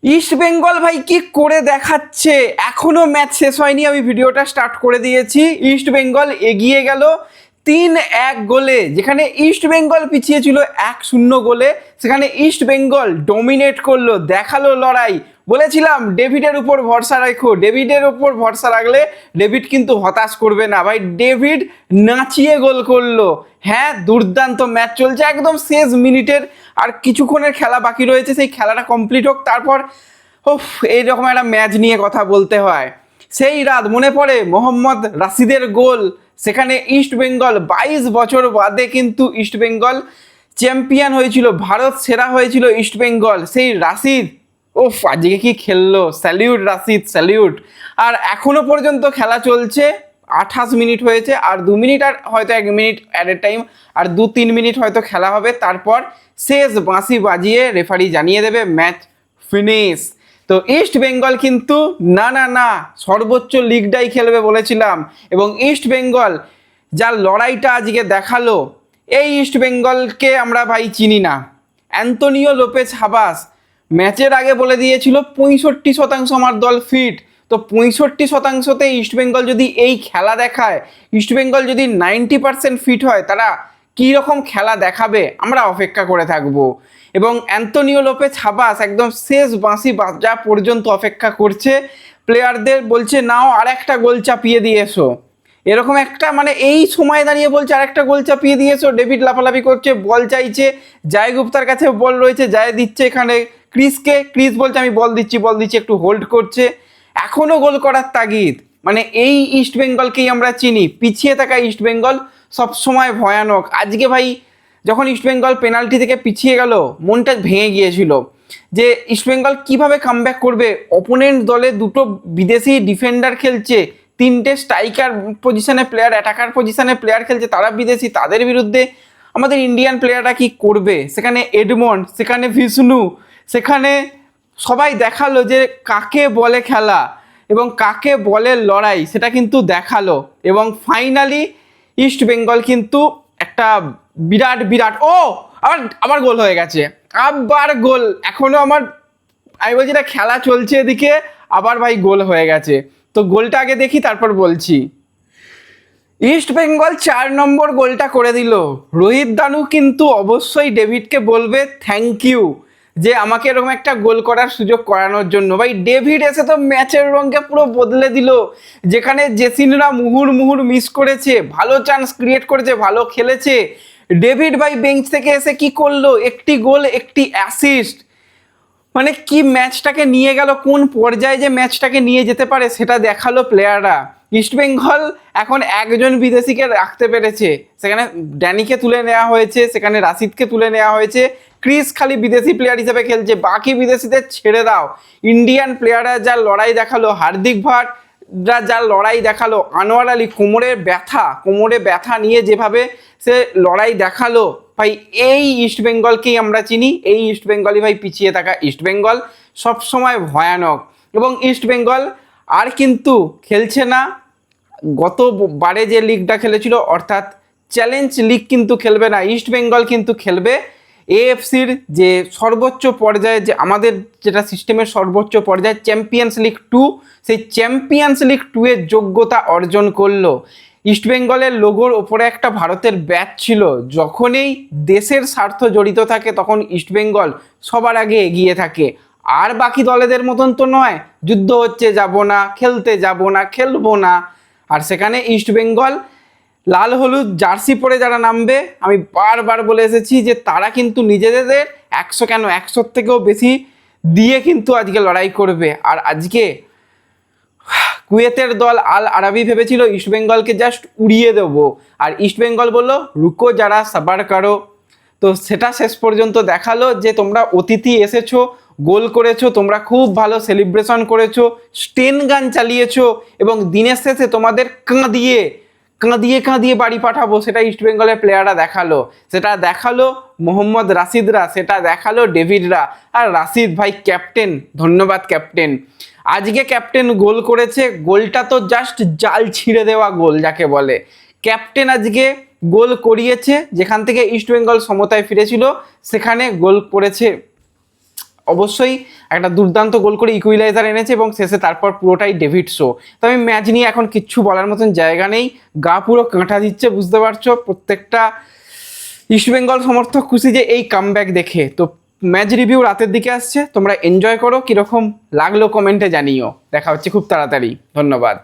East Bengal ভাই কি করে দেখাচ্ছে, এখনো ম্যাচ শেষ হয়নি, আমি ভিডিওটা স্টার্ট করে দিয়েছি। ইস্ট বেঙ্গল এগিয়ে গেল 3-1 গোলে, যেখানে ইস্ট বেঙ্গল পিছিয়ে ছিল 1-0 গোলে, সেখানে ইস্ট বেঙ্গল ডমিনেট করলো, দেখালো লড়াই। বলেছিলাম ডেভিডের উপর ভরসা রাখো, ডেভিডের উপর ভরসা রাখলে ডেভিড কিন্তু হতাশ করবে না। ভাই ডেভিড নাচিয়ে গোল করলো। হ্যাঁ, দুর্দান্ত ম্যাচ চলছে, একদম শেষ মিনিটের আর কিছুক্ষণের খেলা বাকি রয়েছে, সেই খেলাটা কমপ্লিট হোক, তারপর এইরকম একটা ম্যাচ নিয়ে কথা বলতে হয়। সেই রাত মনে পড়ে মোহাম্মদ রাশিদের গোল, সেখানে ইস্ট বেঙ্গল 22 বছর বাদে কিন্তু ইস্ট বেঙ্গল চ্যাম্পিয়ন হয়েছিল, ভারত সেরা হয়েছিল ইস্ট বেঙ্গল। সেই রাশিদ আজকে কি খেললো, স্যালিউট রাশিদ, স্যালিউট। আর এখনো পর্যন্ত খেলা চলছে, 28 মিনিট হয়েছে, আর 2 মিনিট আর হয়তো 1 মিনিট অ্যাট এ টাইম, আর 2-3 মিনিট হয়তো খেলা হবে, তারপর শেষ বাঁশি বাজিয়ে রেফারি জানিয়ে দেবে ম্যাচ ফিনিশ। তো ইস্ট বেঙ্গল কিন্তু না সর্বোচ্চ লিগটাই খেলবে বলেছিলাম, এবং ইস্ট বেঙ্গল যা লড়াইটা আজকে দেখালো, এই ইস্ট বেঙ্গলকে আমরা ভাই চিনি না। অ্যান্তোনিও লোপেজ হাবাস ম্যাচের আগে বলে দিয়েছিল 65% আমার দল ফিট। তো 65%তে ইস্ট বেঙ্গল যদি এই খেলা দেখায়, ইস্ট বেঙ্গল যদি 90% ফিট হয়, তারা কী রকম খেলা দেখাবে আমরা অপেক্ষা করে থাকবো। এবং অ্যান্তোনিও লোপেজ হাবাস একদম শেষ বাঁশি বাজা পর্যন্ত অপেক্ষা করছে, প্লেয়ারদের বলছে নাও আর একটা গোল চাপিয়ে দিয়ে এসো, এরকম একটা মানে এই সময় দাঁড়িয়ে বলছে আর একটা গোল চাপিয়ে দিয়েছো। ডেভিড লাফালাফি করছে, বল চাইছে, জয় গুপ্তার কাছে বল রয়েছে, জয় দিচ্ছে এখানে ক্রিসকে, ক্রিস বলছে আমি বল দিচ্ছি, একটু হোল্ড করছে, এখনও গোল করার তাগিদ। মানে এই ইস্ট বেঙ্গলকেই আমরা চিনি, পিছিয়ে থাকা ইস্ট বেঙ্গল সবসময় ভয়ানক। আজকে ভাই যখন ইস্ট বেঙ্গল পেনাল্টি থেকে পিছিয়ে গেল, মনটা ভেঙে গিয়েছিল যে ইস্ট বেঙ্গল কীভাবে কামব্যাক করবে। অপোনেন্ট দলে দুটো বিদেশি ডিফেন্ডার খেলছে, 3টে স্ট্রাইকার পজিশনে প্লেয়ার, অ্যাটাকার পজিশনে প্লেয়ার খেলছে, তারা বিদেশি, তাদের বিরুদ্ধে আমাদের ইন্ডিয়ান প্লেয়াররা কি করবে। সেখানে এডমন্ড, সেখানে ভিষ্ণু, সেখানে সবাই দেখালো যে কাকে বলে খেলা এবং কাকে বলে লড়াই, সেটা কিন্তু দেখালো। এবং ফাইনালি ইস্ট বেঙ্গল কিন্তু একটা বিরাট আবার গোল হয়ে গেছে, আবার গোল। এখনও আমি বলছি না, খেলা চলছে এদিকে, আবার ভাই গোল হয়ে গেছে। তো গোলটা আগে দেখি তারপর বলছি। ইস্ট বেঙ্গল 4 নম্বর গোলটা করে দিল। রোহিত দানু কিন্তু অবশ্যই ডেভিডকে বলবে থ্যাংক ইউ যে আমাকে এরকম একটা গোল করার সুযোগ করানোর জন্য। ভাই ডেভিড এসে তো ম্যাচের রঙকে পুরো বদলে দিল, যেখানে জেসিনরা মুহুর মিস করেছে, ভালো চান্স ক্রিয়েট করেছে, ভালো খেলেছে, ডেভিড ভাই বেঞ্চ থেকে এসে কি করলো, একটি গোল একটি অ্যাসিস্ট। মানে কি ম্যাচটাকে নিয়ে গেল, কোন পর্যায়ে যে ম্যাচটাকে নিয়ে যেতে পারে সেটা দেখালো প্লেয়াররা। ইস্টবেঙ্গল এখন একজন বিদেশিকে রাখতে পেরেছে, সেখানে ড্যানিকে তুলে নেওয়া হয়েছে, সেখানে রাশিদকে তুলে নেওয়া হয়েছে, ক্রিস খালি বিদেশি প্লেয়ার হিসেবে খেলছে, বাকি বিদেশিদের ছেড়ে দাও। ইন্ডিয়ান প্লেয়াররা যা লড়াই দেখালো, হার্দিক ভাটরা যা লড়াই দেখালো, আনোয়ার আলী কোমরে ব্যথা নিয়ে যেভাবে সে লড়াই দেখালো, ভাই এই ইস্ট বেঙ্গলকেই আমরা চিনি। এই ইস্ট বেঙ্গলই ভাই পিছিয়ে থাকা ইস্ট বেঙ্গল সবসময় ভয়ানক। এবং ইস্ট বেঙ্গল আর কিন্তু খেলছে না গতবারে যে লিগটা খেলেছিল, অর্থাৎ চ্যালেঞ্জ লিগ কিন্তু খেলবে না। ইস্ট বেঙ্গল কিন্তু খেলবে এএফসির যে সর্বোচ্চ পর্যায়ে, যে আমাদের যেটা সিস্টেমের সর্বোচ্চ পর্যায়ে চ্যাম্পিয়ন্স লিগ 2, সেই চ্যাম্পিয়ন্স লিগ 2 এর যোগ্যতা অর্জন করলো। ইস্টবেঙ্গলের লোগোর ওপরে একটা ভারতের ব্যাচ ছিল, যখনই দেশের স্বার্থ জড়িত থাকে তখন ইস্টবেঙ্গল সবার আগে এগিয়ে থাকে। আর বাকি দলেদের মতন তো নয়, যুদ্ধ হচ্ছে যাব না, খেলতে যাব না, খেলবো না। আর সেখানে ইস্টবেঙ্গল লাল হলুদ জার্সি পরে যারা নামবে, আমি বারবার বলে এসেছি যে তারা কিন্তু নিজেদের 100 থেকেও বেশি দিয়ে কিন্তু আজকে লড়াই করবে। আর আজকে কুয়েতের দল আল আরাবি ভেবেছিল ইস্টবেঙ্গলকে জাস্ট উড়িয়ে দেবো, আর ইস্টবেঙ্গল বললো রুকো যারা সাবার করো। তো সেটা শেষ পর্যন্ত দেখালো যে তোমরা অতিথি এসেছো, গোল করেছো, তোমরা খুব ভালো সেলিব্রেশন করেছো, স্টেন গান চালিয়েছো, এবং দিনের শেষে তোমাদের কাঁদিয়ে বাড়ি পাঠাবো, সেটা ইস্টবেঙ্গলের প্লেয়াররা দেখালো। সেটা দেখালো মোহাম্মদ রাশিদরা, সেটা দেখালো ডেভিডরা। আর রাশিদ ভাই ক্যাপ্টেন, ধন্যবাদ ক্যাপ্টেন। আজকে ক্যাপ্টেন গোল করেছে, গোলটা তো জাস্ট জাল ছিঁড়ে দেওয়া গোল যাকে বলে। ক্যাপ্টেন আজকে গোল করিয়েছে, যেখান থেকে ইস্টবেঙ্গল সমতায় ফিরেছিল সেখানে গোল করেছে। অবশ্যই একটা দুর্দান্ত গোল করে ইকুইলাইজার এনেছে এবং শেষে তারপর পুরোটাই ডেভিড শো। তো আমি ম্যাচ নিয়ে এখন কিচ্ছু বলার মতন জায়গা নেই, গা পুরো কাঁটা দিচ্ছে, বুঝতে পারছো। প্রত্যেকটা ইস্টবেঙ্গল সমর্থক খুশি যে এই কামব্যাক দেখে। তো ম্যাচ রিভিউ রাতের দিকে আসছে, তোমরা এনজয় করো, কীরকম লাগলো কমেন্টে জানিও। দেখা হচ্ছে খুব তাড়াতাড়ি, ধন্যবাদ।